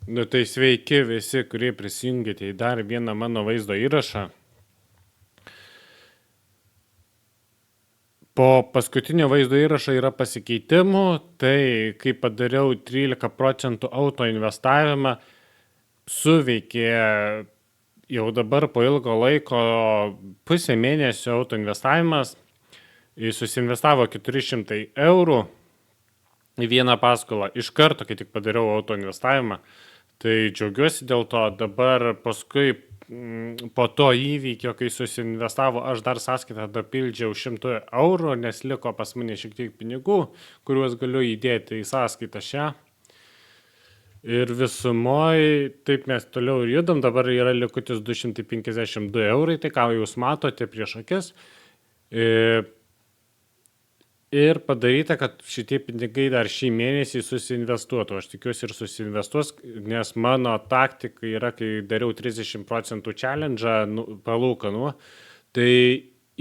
Nu tai sveiki visi, kurie prisijungėte į dar vieną mano vaizdo įrašą. Po paskutinio vaizdo įrašo yra pasikeitimų, tai kai padariau 13% auto investavimą, suveikė jau dabar po ilgo laiko pusę mėnesio auto investavimas, susinvestavo 400 eurų į vieną paskolą iš karto, kai tik padariau auto investavimą. Tai džiaugiuosi dėl to, dabar paskui po to įvykio, kai susinvestavo, aš dar sąskaitą dapildžiau 100 eurų, nes liko pas mane šiek tiek pinigų, kuriuos galiu įdėti į sąskaitą šią. Ir visumoje, taip mes toliau ir judam, dabar yra likutis 252 eurai, tai ką jūs matote prieš akis. Ir padaryta, kad šitie pinigai dar šį mėnesį susinvestuotų. Aš tikiuosi ir susinvestuos, nes mano taktika yra, kai dariau 30% challenge palūkanų, tai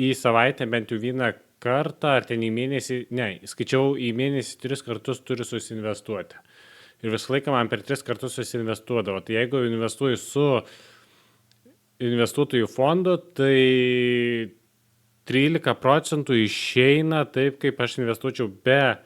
į savaitę bent jau vieną kartą, ar ten į mėnesį, skaičiau į mėnesį 3 kartus turiu susinvestuoti. Ir visą laiką man per 3 kartus susinvestuodavo. Tai jeigu investuoju su investuotojų fondu, tai 13% išeina taip, kaip aš investuočiau be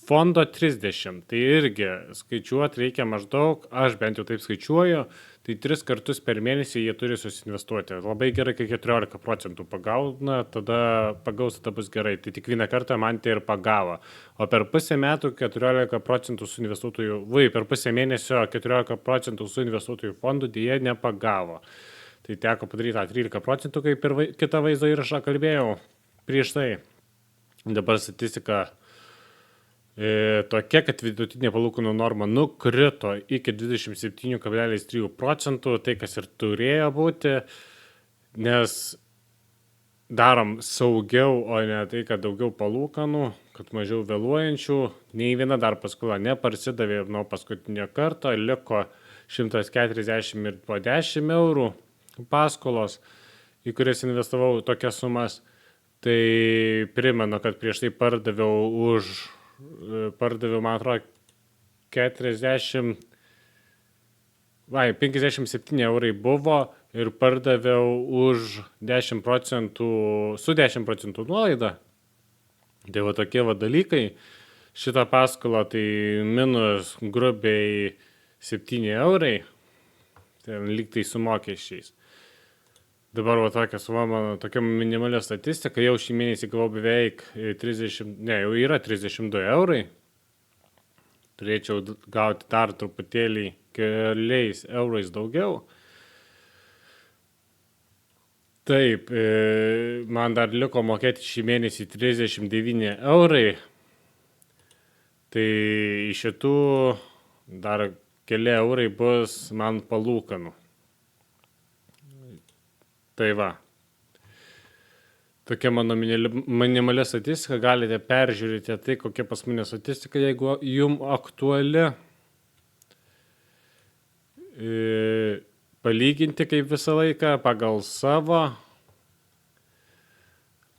fondo 30. Tai irgi skaičiuoti reikia maždaug, aš bent jau taip skaičiuoju, tai 3 kartus per mėnesį jie turi susinvestuoti. Labai gerai, kai 14% pagauna, tada bus gerai. Tai tik vieną kartą man tai ir pagavo. O per pusę metų 14% su investuotojų, per pusę mėnesio 14% su investuotojų fondų dėja nepagavo. Tai teko padaryti 13%, kaip ir kitą vaizdo įrašą kalbėjau prieš tai. Dabar statistika tokia, kad vidutinė palūkanų norma nukrito iki 27,3%, tai kas ir turėjo būti, nes darom saugiau, o ne tai, kad daugiau palūkanų, kad mažiau vėluojančių. Nei viena dar paskola neparsidavė nuo paskutinio karto, liko 140 ir po 10 eurų paskolos, į kurias investavau tokias sumas. Tai primenu, kad prieš tai pardaviau, man atrodo, 57 eurai buvo ir pardaviau už 10%, su 10% nuolaida. Tai va tokie va dalykai. Šitą paskolą tai minus grubiai 7 eurai, ten lygtai su mokesčiais. Dabar va tokia minimali statistika, jau šį mėnesį gavau beveik 32 eurai. Turėčiau gauti dar truputėlį keliais eurais daugiau. Taip, man dar liko mokėti šį mėnesį 39 eurai. Tai iš šitų dar keli eurai bus man palūkanų. Tai va. Tokia mano minimali statistika, galite peržiūrėti tai, kokia pas mane statistika, jeigu jums aktuali. Palyginti kaip visą laiką pagal savo.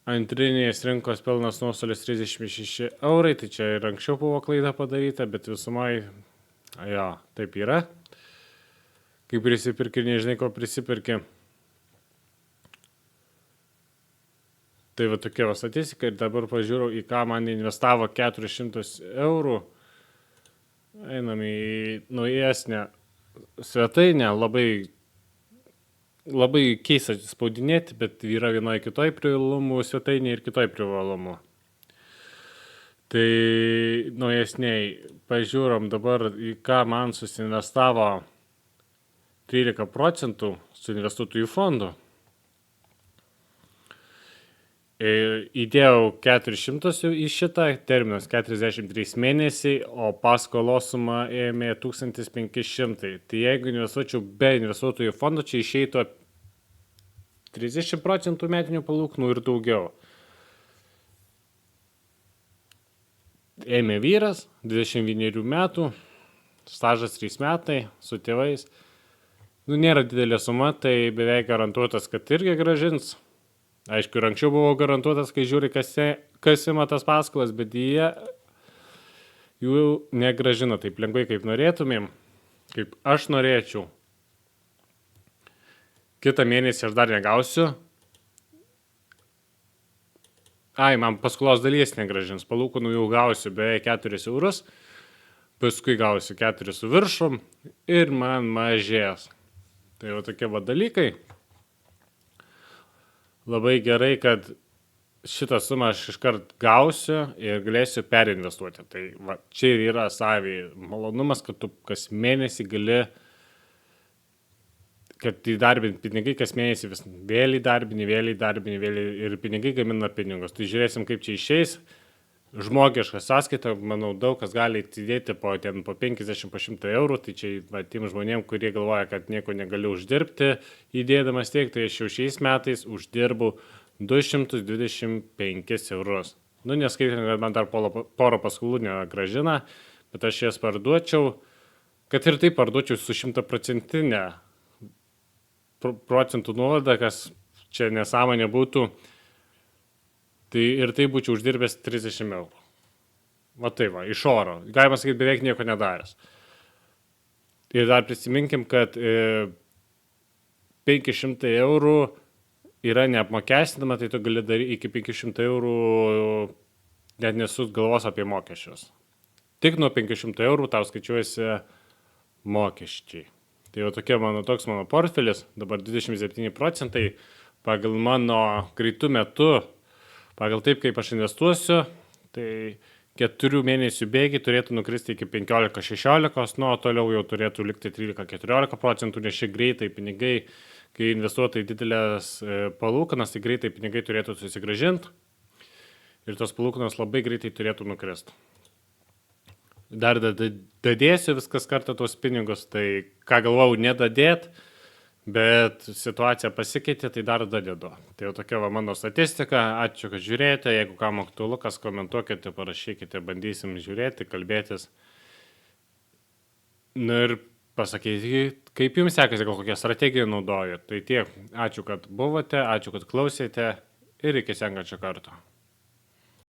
Antrinės rinkos pelnas nuostolis 36 eurai, tai čia ir anksčiau buvo klaida padaryta, bet visumai, taip yra. Kai prisipirki ir nežinai, ko prisipirki. Tai va tokia va statistika ir dabar pažiūrėjau, į ką man investavo 400 eurų. Einam į naujesnę svetainę, labai keista spaudinėti, bet yra vienoje kitoj privalumų svetainė ir kitoj privalumų. Tai naujesniai pažiūrom dabar, į ką man susinvestavo 13% su investuotojų fondu. Įdėjau 400 į šitą, terminas 43 mėnesiai, o paskolos suma ėmė 1500. Tai jeigu investuočiau be investuotojų fondo, čia išeitų 30% metinių palūkanų ir daugiau. Ėmė vyras, 21 metų, stažas 3 metai su tėvais. Nėra didelė suma, tai beveik garantuotas, kad irgi gražins. Aišku, ir anksčiau buvo garantuotas, kai žiūri, kas ima tas paskolas, bet jie jų negražina taip lengvai, kaip norėtumėm. kaip aš norėčiau. Kitą mėnesį aš dar negausiu. Man paskolos dalies negražins, palūkanų jau gausiu beveik 4 eurus, paskui gausiu 4 su viršum ir man mažės. Tai jau tokie dalykai. Labai gerai, kad šitą sumą aš iškart gausiu ir galėsiu perinvestuoti. Tai čia ir yra savai malonumas, kad tu kas mėnesį gali, kad įdarbinti pinigai kas mėnesį vis vėl įdarbini ir pinigai gamina pinigus. Tai žiūrėsim, kaip čia išeis. Žmogišką sąskaitą, manau, daug kas gali įdėti po 50, po 100 eurų, tai čia tiem žmonėm, kurie galvoja, kad nieko negaliu uždirbti, įdėdamas tiek, tai aš jau šiais metais uždirbu 225 eurus. Neskaitant, kad man dar porą paskolų negrąžina, bet aš jas parduočiau, kad ir tai parduočiau su 100% procentų nuolaida, kas čia nesąmonė būtų. Tai ir tai būčiau uždirbęs 30 eurų. Iš oro. Galima sakyti, beveik nieko nedaręs. Ir dar prisiminkim, kad 500 eurų yra neapmokestinama, tai tu gali daryti iki 500 eurų net nesut galvos apie mokesčius. Tik nuo 500 eurų tau skaičiuojasi mokesčiai. Tai toks mano portfelis, dabar 27% pagal mano greitų metu. Pagal taip, kaip aš investuosiu, tai 4 mėnesių bėgiai turėtų nukristi iki 15-16, o toliau jau turėtų likti 13-14%, nes šie greitai pinigai, kai investuotojai didelės palūkanas, tai greitai pinigai turėtų susigrąžinti ir tos palūkanos labai greitai turėtų nukristi. Dar dadėsiu viskas kartą tos pinigus, tai ką galvau nedadėt, bet situacija pasikeitė, tai dar dadedu. Tai jau tokia mano statistika. Ačiū, kad žiūrėjote. Jeigu kam aktualu, kas komentuokite, parašykite, bandysim žiūrėti, kalbėtis. Ir pasakyti, kaip jums sekasi, gal kokią strategiją naudojate. Tai tiek. Ačiū, kad buvote, ačiū, kad klausėte ir iki sekančio karto.